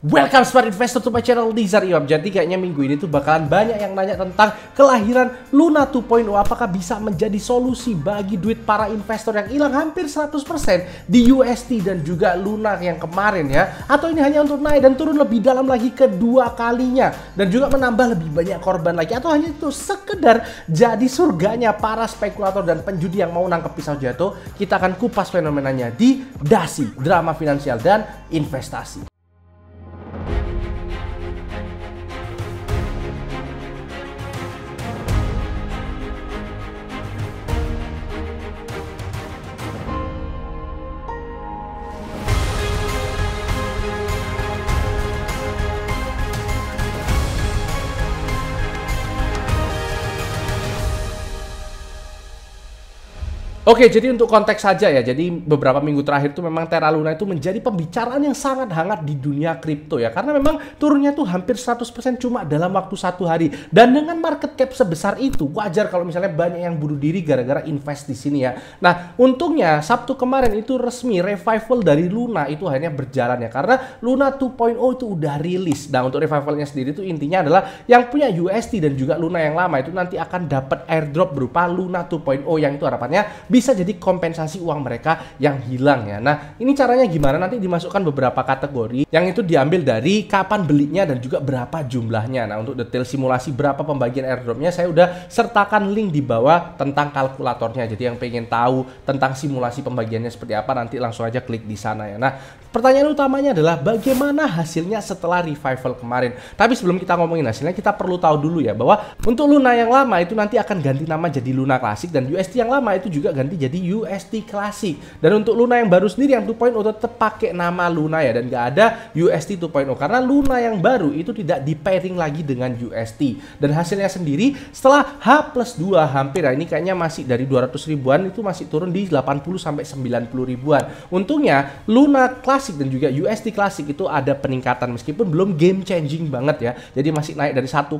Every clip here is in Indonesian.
Welcome smart investor to my channel Nizar Imam. Jadi kayaknya minggu ini tuh bakalan banyak yang nanya tentang kelahiran Luna 2.0. Apakah bisa menjadi solusi bagi duit para investor yang hilang hampir 100% di UST dan juga Luna yang kemarin ya? Atau ini hanya untuk naik dan turun lebih dalam lagi kedua kalinya dan juga menambah lebih banyak korban lagi? Atau hanya itu sekedar jadi surganya para spekulator dan penjudi yang mau nangkep pisau jatuh? Kita akan kupas fenomenanya di Dasi, drama finansial dan investasi. Oke, jadi untuk konteks saja ya, jadi beberapa minggu terakhir tuh memang Terra Luna itu menjadi pembicaraan yang sangat hangat di dunia kripto ya. Karena memang turunnya tuh hampir 100% cuma dalam waktu 1 hari. Dan dengan market cap sebesar itu, wajar kalau misalnya banyak yang bunuh diri gara-gara invest di sini ya. Nah, untungnya Sabtu kemarin itu resmi revival dari Luna itu akhirnya berjalan ya. Karena Luna 2.0 itu udah rilis. Nah, untuk revivalnya sendiri itu intinya adalah yang punya UST dan juga Luna yang lama itu nanti akan dapat airdrop berupa Luna 2.0 yang itu harapannya bisa jadi kompensasi uang mereka yang hilang ya. Nah, ini caranya gimana? Nanti dimasukkan beberapa kategori yang itu diambil dari kapan belinya dan juga berapa jumlahnya. Nah, untuk detail simulasi berapa pembagian airdropnya saya udah sertakan link di bawah tentang kalkulatornya. Jadi yang pengen tahu tentang simulasi pembagiannya seperti apa nanti langsung aja klik di sana ya. Nah, pertanyaan utamanya adalah bagaimana hasilnya setelah revival kemarin. Tapi sebelum kita ngomongin hasilnya, kita perlu tahu dulu ya bahwa untuk Luna yang lama itu nanti akan ganti nama jadi Luna Classic dan UST yang lama itu juga ganti jadi UST Classic. Dan untuk Luna yang baru sendiri yang 2.0 tetap pakai nama Luna ya, dan nggak ada UST 2.0 karena Luna yang baru itu tidak di pairing lagi dengan UST. Dan hasilnya sendiri setelah H+2 hampir ya, ini kayaknya masih dari 200 ribuan itu masih turun di 80 sampai 90 ribuan. Untungnya Luna Classic dan juga UST Classic itu ada peningkatan meskipun belum game changing banget ya. Jadi masih naik dari 1,2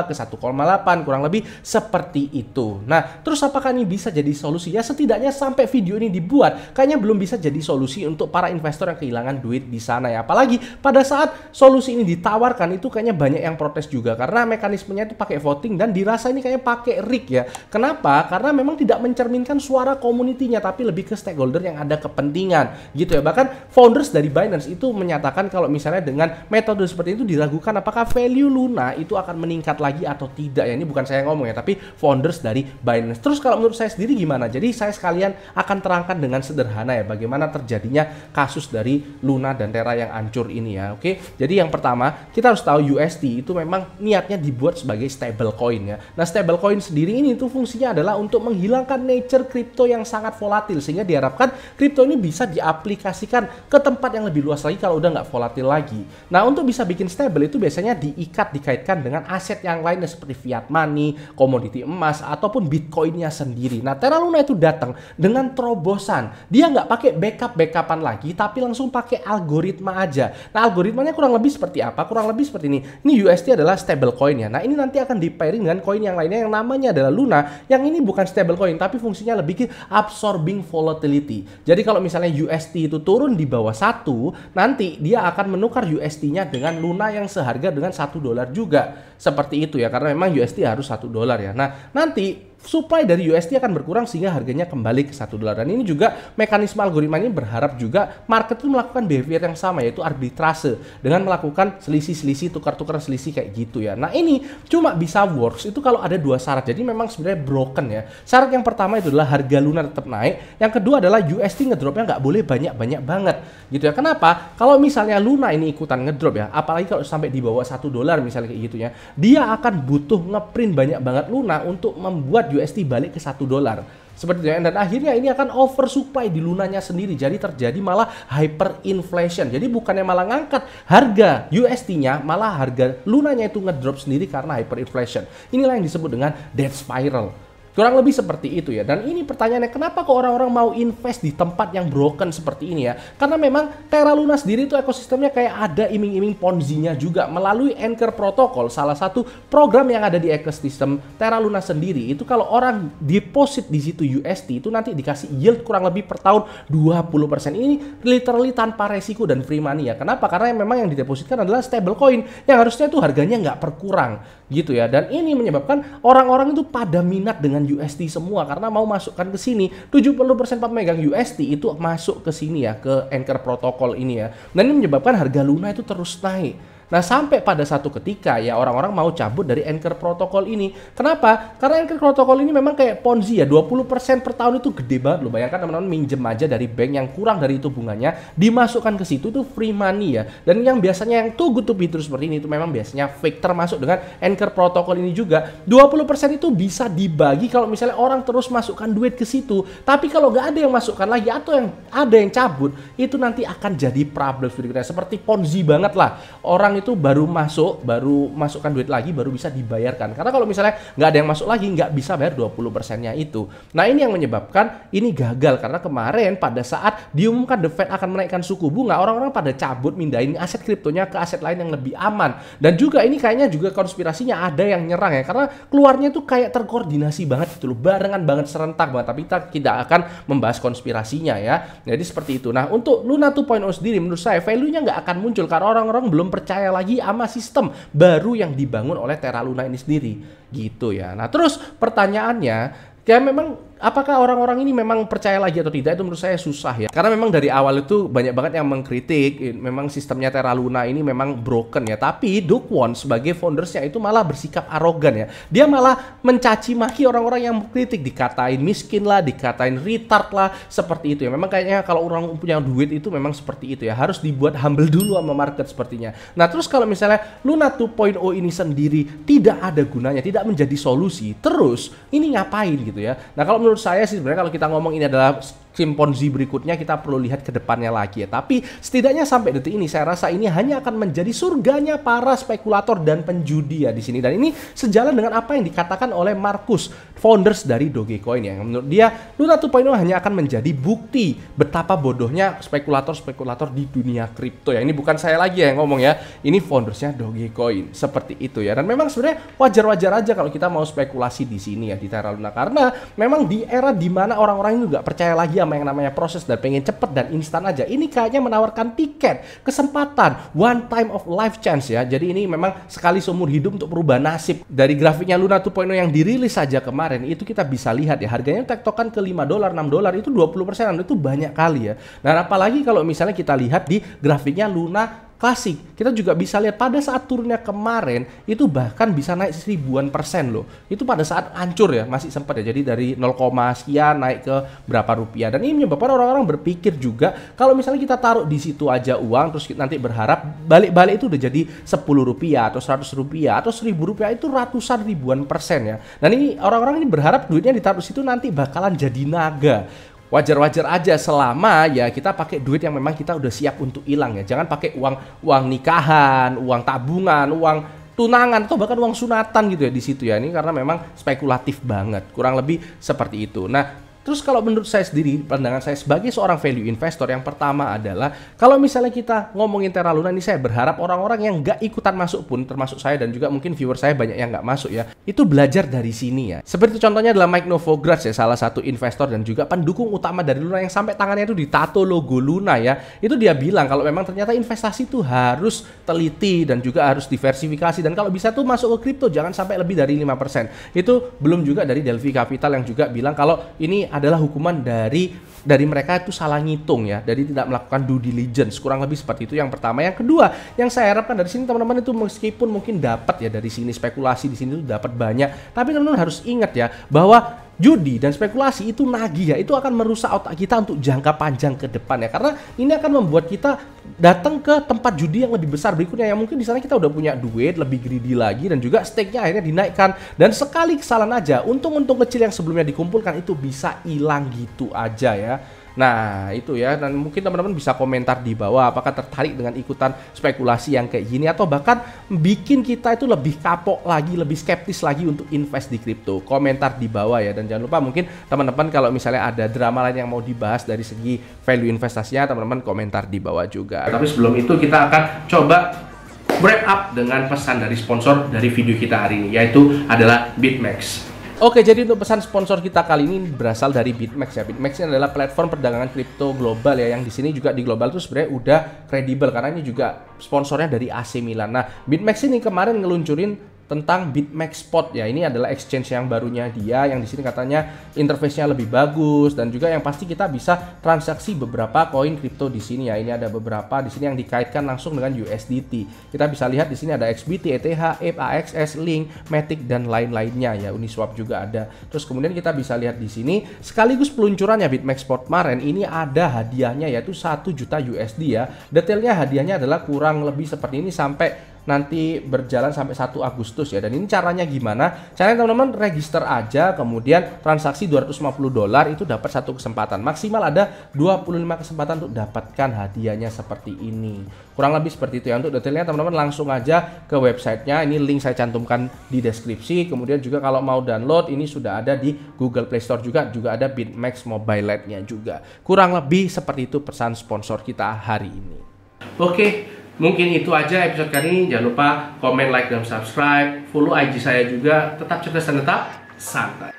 ke 1,8 kurang lebih seperti itu. Nah, terus apakah ini bisa jadi solusi? Ya setidaknya sampai video ini dibuat kayaknya belum bisa jadi solusi untuk para investor yang kehilangan duit di sana ya. Apalagi pada saat solusi ini ditawarkan itu kayaknya banyak yang protes juga karena mekanismenya itu pakai voting dan dirasa ini kayaknya pakai rig ya. Kenapa? Karena memang tidak mencerminkan suara komunitinya tapi lebih ke stakeholder yang ada kepentingan gitu ya. Bahkan founders dari Binance itu menyatakan kalau misalnya dengan metode seperti itu diragukan apakah value Luna itu akan meningkat lagi atau tidak ya. Ini bukan saya ngomong ya, tapi founders dari Binance. Terus kalau menurut saya sendiri gimana? Jadi saya sekalian akan terangkan dengan sederhana ya bagaimana terjadinya kasus dari Luna dan Terra yang hancur ini ya. Oke. Jadi yang pertama kita harus tahu UST itu memang niatnya dibuat sebagai stable coin ya. Nah, stable coin sendiri ini tuh fungsinya adalah untuk menghilangkan nature kripto yang sangat volatil sehingga diharapkan kripto ini bisa diaplikasikan ke tempat yang lebih luas lagi kalau udah nggak volatil lagi. Nah, untuk bisa bikin stable itu biasanya dikaitkan dengan aset yang lainnya seperti fiat money, komoditi emas ataupun bitcoinnya sendiri. Nah, Terra Luna itu datang dengan terobosan. Dia nggak pakai backupan lagi, tapi langsung pakai algoritma aja. Nah, algoritmanya kurang lebih seperti apa? Kurang lebih seperti ini. Ini UST adalah stable coin ya. Nah, ini nanti akan di-pairing dengan koin yang lainnya yang namanya adalah Luna. Yang ini bukan stable coin, tapi fungsinya lebih ke absorbing volatility. Jadi kalau misalnya UST itu turun di bawah 1, nanti dia akan menukar UST-nya dengan Luna yang seharga dengan $1 juga. Seperti itu ya, karena memang UST harus $1 ya. Nah, nanti supply dari UST akan berkurang sehingga harganya kembali ke $1. Dan ini juga mekanisme algoritma ini berharap juga market itu melakukan behavior yang sama yaitu arbitrase dengan melakukan selisih-selisih, tukar-tukar selisih kayak gitu ya. Nah, ini cuma bisa works itu kalau ada dua syarat. Jadi memang sebenarnya broken ya. Syarat yang pertama itu adalah harga Luna tetap naik. Yang kedua adalah UST ngedropnya nggak boleh banyak-banyak banget gitu ya. Kenapa? Kalau misalnya Luna ini ikutan ngedrop ya, apalagi kalau sampai di bawah $1 misalnya kayak gitu ya, dia akan butuh ngeprint banyak banget Luna untuk membuat UST balik ke $1 seperti itu ya. Dan akhirnya ini akan oversupply di Lunanya sendiri, jadi terjadi malah hyperinflation. Jadi bukannya malah ngangkat harga UST-nya, malah harga Lunanya itu ngedrop sendiri karena hyperinflation. Inilah yang disebut dengan death spiral. Kurang lebih seperti itu ya. Dan ini pertanyaannya, kenapa kok orang-orang mau invest di tempat yang broken seperti ini ya? Karena memang Terra Luna sendiri itu ekosistemnya kayak ada iming-iming Ponzi-nya juga melalui Anchor Protocol, salah satu program yang ada di ekosistem Terra Luna sendiri. Itu kalau orang deposit di situ USD itu nanti dikasih yield kurang lebih per tahun 20%. Ini literally tanpa resiko dan free money ya. Kenapa? Karena memang yang didepositkan adalah stable coin yang harusnya tuh harganya nggak berkurang gitu ya. Dan ini menyebabkan orang-orang itu pada minat dengan USD semua karena mau masukkan ke sini. 70% pemegang USD itu masuk ke sini ya, ke Anchor Protocol ini ya. Dan ini menyebabkan harga Luna itu terus naik. Nah, sampai pada satu ketika ya orang-orang mau cabut dari Anchor Protocol ini. Kenapa? Karena Anchor Protocol ini memang kayak Ponzi ya, 20% per tahun itu gede banget loh. Bayangkan teman-teman minjem aja dari bank yang kurang dari itu bunganya, dimasukkan ke situ tuh free money ya. Dan yang biasanya yang too good to be true seperti ini itu memang biasanya fake, termasuk dengan Anchor Protocol ini juga. 20% itu bisa dibagi kalau misalnya orang terus masukkan duit ke situ. Tapi kalau nggak ada yang masukkan lagi atau yang ada yang cabut, itu nanti akan jadi problem berikutnya. Seperti Ponzi banget lah. Orang itu baru masukkan duit lagi baru bisa dibayarkan. Karena kalau misalnya nggak ada yang masuk lagi, nggak bisa bayar 20%-nya itu. Nah, ini yang menyebabkan ini gagal karena kemarin pada saat diumumkan The Fed akan menaikkan suku bunga, orang-orang pada cabut mindahin aset kriptonya ke aset lain yang lebih aman. Dan juga ini kayaknya juga konspirasinya ada yang nyerang ya, karena keluarnya tuh kayak terkoordinasi banget gitu loh, barengan banget, serentak banget. Tapi kita tidak akan membahas konspirasinya ya. Jadi seperti itu. Nah, untuk Luna 2.0 sendiri menurut saya value-nya nggak akan muncul karena orang-orang belum percaya lagi sama sistem baru yang dibangun oleh Terra Luna ini sendiri gitu ya. Nah, terus pertanyaannya, ya memang apakah orang-orang ini memang percaya lagi atau tidak, itu menurut saya susah ya. Karena memang dari awal itu banyak banget yang mengkritik memang sistemnya Terra Luna ini memang broken ya. Tapi Do Kwon sebagai foundersnya itu malah bersikap arogan ya. Dia malah mencaci maki orang-orang yang mengkritik, dikatain miskin lah, dikatain retard lah, seperti itu ya. Memang kayaknya kalau orang punya duit itu memang seperti itu ya. Harus dibuat humble dulu sama market sepertinya. Nah, terus kalau misalnya Luna 2.0 ini sendiri tidak ada gunanya, tidak menjadi solusi, terus ini ngapain gitu ya. Nah, kalau menurut saya sih sebenarnya kalau kita ngomong ini adalah scheme Ponzi berikutnya, kita perlu lihat ke depannya lagi ya. Tapi setidaknya sampai detik ini saya rasa ini hanya akan menjadi surganya para spekulator dan penjudi ya di sini. Dan ini sejalan dengan apa yang dikatakan oleh Marcus, founders dari Dogecoin ya. Menurut dia Luna 2.0 hanya akan menjadi bukti betapa bodohnya spekulator-spekulator di dunia kripto ya. Ini bukan saya lagi yang ngomong ya. Ini foundersnya Dogecoin. Seperti itu ya. Dan memang sebenarnya wajar-wajar aja kalau kita mau spekulasi di sini ya di Terra Luna, karena memang di era dimana orang-orang itu nggak percaya lagi yang namanya proses dan pengen cepet dan instan aja. Ini kayaknya menawarkan tiket, kesempatan, one time of life chance ya. Jadi ini memang sekali seumur hidup untuk merubah nasib. Dari grafiknya Luna 2.0 yang dirilis saja kemarin, itu kita bisa lihat ya, harganya tektokan ke $5, $6, itu 20%, itu banyak kali ya. Nah, apalagi kalau misalnya kita lihat di grafiknya Luna klasik, kita juga bisa lihat pada saat turunnya kemarin itu bahkan bisa naik 1000-an% loh. Itu pada saat hancur ya, masih sempat ya. Jadi dari 0, sekian naik ke berapa rupiah. Dan ini menyebabkan orang-orang berpikir juga kalau misalnya kita taruh di situ aja uang terus nanti berharap balik-balik itu udah jadi 10 rupiah atau 100 rupiah atau 1000 rupiah, itu ratusan ribuan persen ya. Dan ini orang-orang ini berharap duitnya ditaruh situ nanti bakalan jadi naga. Wajar-wajar aja selama ya kita pakai duit yang memang kita udah siap untuk hilang ya. Jangan pakai uang nikahan, uang tabungan, uang tunangan atau bahkan uang sunatan gitu ya di situ ya. Ini karena memang spekulatif banget. Kurang lebih seperti itu. Nah, terus kalau menurut saya sendiri, pandangan saya sebagai seorang value investor, yang pertama adalah kalau misalnya kita ngomongin Terra Luna ini, saya berharap orang-orang yang nggak ikutan masuk pun, termasuk saya dan juga mungkin viewer saya banyak yang nggak masuk ya, itu belajar dari sini ya. Seperti contohnya adalah Mike Novogratz ya, salah satu investor dan juga pendukung utama dari Luna yang sampai tangannya itu ditato logo Luna ya. Itu dia bilang kalau memang ternyata investasi itu harus teliti dan juga harus diversifikasi, dan kalau bisa tuh masuk ke kripto jangan sampai lebih dari 5%. Itu belum juga dari Delphi Capital yang juga bilang kalau ini adalah hukuman dari mereka itu salah ngitung ya, dari tidak melakukan due diligence. Kurang lebih seperti itu yang pertama. Yang kedua, yang saya harapkan dari sini teman-teman itu, meskipun mungkin dapat ya dari sini spekulasi di sini tuh dapat banyak, tapi teman-teman harus ingat ya bahwa judi dan spekulasi itu nagih ya, itu akan merusak otak kita untuk jangka panjang ke depan ya, karena ini akan membuat kita datang ke tempat judi yang lebih besar berikutnya, yang mungkin di sana kita udah punya duit, lebih greedy lagi, dan juga stake-nya akhirnya dinaikkan, dan sekali kesalahan aja untung-untung kecil yang sebelumnya dikumpulkan itu bisa hilang gitu aja ya. Nah, itu ya, dan mungkin teman-teman bisa komentar di bawah apakah tertarik dengan ikutan spekulasi yang kayak gini atau bahkan bikin kita itu lebih kapok lagi, lebih skeptis lagi untuk invest di kripto. Komentar di bawah ya, dan jangan lupa mungkin teman-teman kalau misalnya ada drama lain yang mau dibahas dari segi value investasinya, teman-teman komentar di bawah juga. Tapi sebelum itu kita akan coba wrap up dengan pesan dari sponsor dari video kita hari ini, yaitu adalah BitMEX. Oke, jadi untuk pesan sponsor kita kali ini berasal dari BitMEX ya. BitMEX ini adalah platform perdagangan kripto global ya, yang di sini juga di global tuh sebenarnya udah kredibel karena ini juga sponsornya dari AC Milan. Nah, BitMEX ini kemarin ngeluncurin tentang BitMEX Spot ya. Ini adalah exchange yang barunya dia, yang di sini katanya interface-nya lebih bagus, dan juga yang pasti kita bisa transaksi beberapa koin kripto di sini ya. Ini ada beberapa di sini yang dikaitkan langsung dengan USDT. Kita bisa lihat di sini ada XBT, ETH, APE, AXS, Link, Matic, dan lain-lainnya ya. Uniswap juga ada. Terus kemudian kita bisa lihat di sini sekaligus peluncurannya BitMEX Spot kemarin ini ada hadiahnya yaitu 1 juta USD ya. Detailnya hadiahnya adalah kurang lebih seperti ini sampai nanti berjalan sampai 1 Agustus ya. Dan ini caranya gimana? Caranya teman-teman register aja, kemudian transaksi $250 itu dapat 1 kesempatan. Maksimal ada 25 kesempatan untuk dapatkan hadiahnya seperti ini. Kurang lebih seperti itu ya. Untuk detailnya teman-teman langsung aja ke websitenya. Ini link saya cantumkan di deskripsi. Kemudian juga kalau mau download ini sudah ada di Google Play Store juga ada BitMEX Mobile Lite-nya juga. Kurang lebih seperti itu pesan sponsor kita hari ini. Oke. Mungkin itu aja episode kali ini. Jangan lupa komen, like, dan subscribe. Follow IG saya juga. Tetap cerdas dan tetap santai.